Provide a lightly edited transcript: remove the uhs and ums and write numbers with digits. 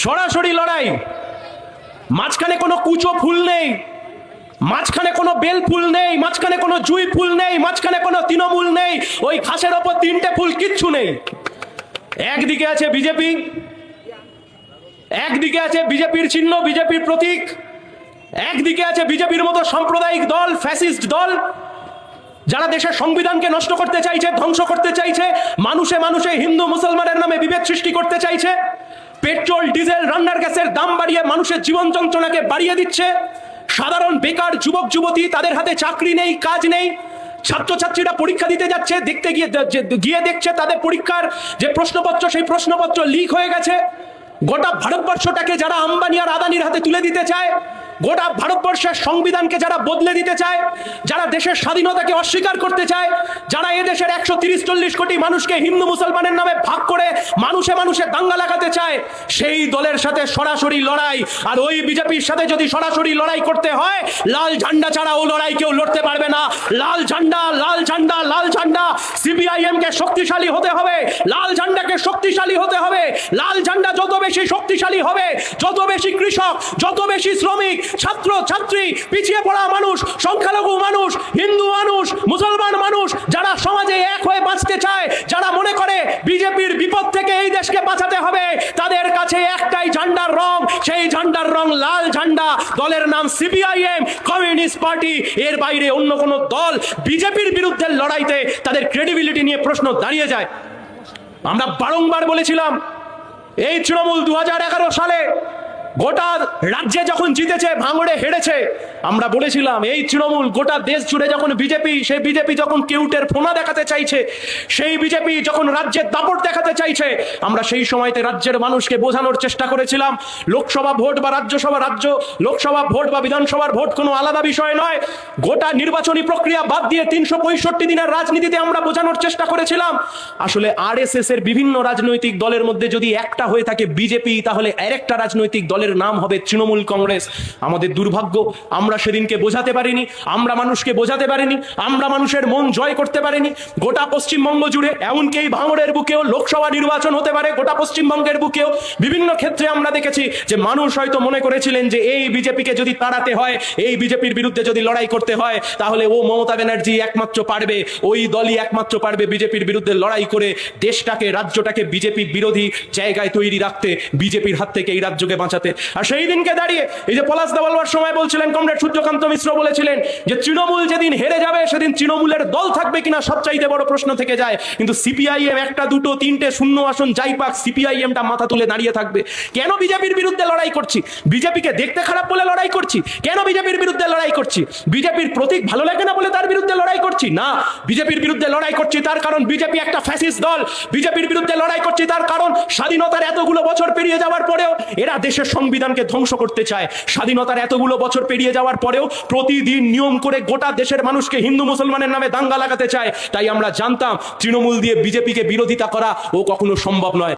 সরাসরি লড়াই, মাঝখানে কোনো কুচো ফুল নেই, মাঝখানে কোনো বেল ফুল নেই, মাঝখানে কোনো জুঁই ফুল নেই, মাঝখানে কোনো তৃণমূল নেই, ওই ঘাসের ওপর তিনটে ফুল, কিচ্ছু নেই। একদিকে আছে বিজেপি, একদিকে আছে বিজেপির চিহ্ন, বিজেপির প্রতীক, একদিকে আছে বিজেপির মতো সাম্প্রদায়িক দল, ফ্যাসিস্ট দল, যারা দেশের সংবিধানকে নষ্ট করতে চাইছে, ধ্বংস করতে চাইছে, মানুষে মানুষে হিন্দু মুসলমানের নামে বিভেদ সৃষ্টি করতে চাইছে, পেট্রোল ডিজেল রান্নার গ্যাসের দাম বাড়িয়ে মানুষের জীবন যন্ত্রণাকে বাড়িয়ে দিচ্ছে, সাধারণ বেকার যুবক যুবতী, তাদের হাতে চাকরি নেই, কাজ নেই, ছাত্রছাত্রীরা পরীক্ষা দিতে যাচ্ছে, দেখতে গিয়ে দেখছে তাদের পরীক্ষার যে প্রশ্নপত্র, সেই প্রশ্নপত্র লিক হয়ে গেছে। গোটা ভারতবর্ষটাকে যারা আম্বানি আর আদানির হাতে তুলে দিতে চায়, গোটা ভারতবর্ষের সংবিধানকে যারা বদলে দিতে চায়, যারা দেশের স্বাধীনতাকে অস্বীকার করতে চায়, যারা এদেশের 130-40 কোটি মানুষকে হিন্দু মুসলমানের নামে ভাগ করে মানুষে মানুষে দাঙ্গা লাগাতে চায়, সেই দলের সাথে সরাসরি লড়াই। আর ওই বিজেপির সাথে যদি সরাসরি লড়াই করতে হয়, লাল ঝান্ডা ছাড়া ও লড়াই কেউ লড়তে পারবে না। লাল ঝান্ডা, লাল ঝান্ডা, লাল ঝান্ডা। সিপিআইএম কে শক্তিশালী হতে হবে, লাল ঝান্ডাকে শক্তিশালী হতে হবে। লাল ঝান্ডা যত বেশি শক্তিশালী হবে, যত বেশি কৃষক, যত বেশি শ্রমিক, ছাত্র ছাত্রী, পিছিয়ে পড়া মানুষ, সংখ্যালঘু মানুষ, হিন্দু মানুষ, মুসলমান মানুষ, যারা সমাজে এক হয়ে বাঁচতে চায়, যারা মনে করে বিজেপির বিপদ থেকে এই দেশকে বাঁচাতে হবে, তাদের কাছে একটাই ঝান্ডার রং, সেই ঝান্ডার রং লাল ঝান্ডা। দলের নাম সিপিআইএম, কমিউনিস্ট পার্টি। এর বাইরে অন্য কোনো দল বিজেপির বিরুদ্ধে লড়াইতে তাদের ক্রেডিবিলিটি নিয়ে প্রশ্ন দাঁড়িয়ে যায়। আমরা বারংবার বলেছিলাম, এই তৃণমূল 2011 সালে গোটা রাজ্যে যখন জিতেছে, ভাঙড়ে হেরেছে, আমরা বলেছিলাম এই তৃণমূল গোটা দেশ জুড়ে যখন বিজেপি, সেই বিজেপি যখন কেউটের ফোনা দেখাতে চাইছে, সেই বিজেপি যখন রাজ্যের দাপট দেখাতে চাইছে, আমরা সেই সময়তে রাজ্যের মানুষকে বোঝানোর চেষ্টা করেছিলাম, লোকসভা ভোট বা লোকসভা ভোট বা বিধানসভার ভোট কোনো আলাদা বিষয় নয়। গোটা নির্বাচনী প্রক্রিয়া বাদ দিয়ে 365 দিনের রাজনীতিতে আমরা বোঝানোর চেষ্টা করেছিলাম, আসলে আরএসএস এর বিভিন্ন রাজনৈতিক দলের মধ্যে যদি একটা হয়ে থাকে বিজেপি, তাহলে আরেকটা রাজনৈতিক দলের নাম হবে তৃণমূল কংগ্রেস। আমাদের দুর্ভাগ্য, আমরা সেদিনকে বোঝাতে পারিনি, আমরা মানুষকে বোঝাতে পারিনি, আমরা মানুষের মন জয় করতে পারিনি। গোটা পশ্চিমবঙ্গ জুড়ে, এমনকি এই ভাঙড়ের বুকেও লোকসভা নির্বাচন হতে পারে, গোটা পশ্চিমবঙ্গের বুকেও বিভিন্ন ক্ষেত্রে আমরা দেখেছি যে মানুষ হয়তো মনে করেছিলেন যে এই বিজেপিকে যদি তাড়াতে হয়, এই বিজেপির বিরুদ্ধে যদি লড়াই করতে হয়, তাহলে ও মমতা ব্যানার্জি একমাত্র পারবে, ওই দলই একমাত্র পারবে বিজেপির বিরুদ্ধে লড়াই করে দেশটাকে, রাজ্যটাকে বিজেপি বিরোধী জায়গায় তৈরি রাখতে, বিজেপির হাত থেকে এই রাজ্যকে বাঁচাতে। আর সেই দিনকে দাঁড়িয়ে এই যে পলাশ দা বলবার সময় বলছিলেন, কমরেড সূর্যকান্ত মিশ্র বলেছিলেন যে তৃণমূল যেদিন হেরে যাবে সেদিন তৃণমূলের দল থাকবে কিনা সবচাইতে বড় প্রশ্ন থেকে যায়। কিন্তু সিপিআইএম 1, 2, 3 শূন্য আসন যাই পাক, সিপিআইএমটা মাথা তুলে দাঁড়িয়ে থাকবে। কেন বিজেপির বিরুদ্ধে লড়াই করছি? বিজেপিকে দেখতে খারাপ বলে লড়াই করছি? কেন বিজেপির বিরুদ্ধে লড়াই করছি? বিজেপির প্রতীক ভালো লাগে না বলে তার বিরুদ্ধে লড়াই করছি? না, বিজেপির বিরুদ্ধে লড়াই করছি তার কারণ বিজেপি একটা ফ্যাসিস্ট দল। বিজেপির বিরুদ্ধে লড়াই করছি তার কারণ স্বাধীনতার এতগুলো বছর পেরিয়ে যাওয়ার পরেও এরা দেশের সংবিধানকে ধ্বংস করতে চায়। স্বাধীনতার এতগুলো বছর পেরিয়ে যাওয়ার পরেও প্রতিদিন নিয়ম করে গোটা দেশের মানুষকে হিন্দু মুসলমানের নামে দাঙ্গা লাগাতে চায়। তাই আমরা জানতাম তৃণমূল দিয়ে বিজেপিকে বিরোধিতা করা ও কখনো সম্ভব নয়।